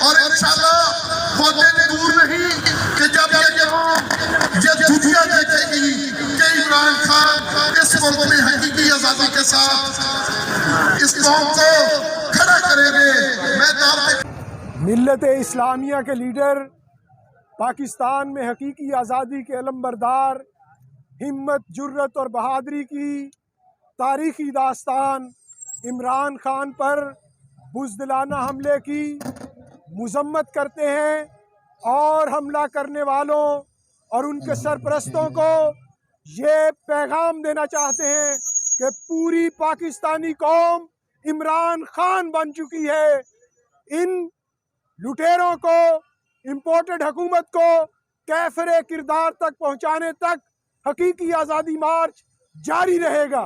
और इंशाअल्लाह वो दिन दूर नहीं कि जब ये दुनिया देखेगी कि इमरान खान इस मुल्क में हकीकी आजादी के साथ इस कौम को खड़ा करेंगे। मैं दावत मिल्लत इस्लामिया के लीडर, पाकिस्तान में हकीकी आज़ादी के अलमबरदार, हिम्मत, जुर्रत और बहादुरी की तारीख़ी दास्तान इमरान खान पर बुज़दिलाना हमले की मज़म्मत करते हैं और हमला करने वालों और उनके सरपरस्तों को ये पैगाम देना चाहते हैं कि पूरी पाकिस्तानी कौम इमरान खान बन चुकी है। इन लुटेरों को, इम्पोर्टेड हुकूमत को कैफरे किरदार तक पहुंचाने तक हकीकी आज़ादी मार्च जारी रहेगा।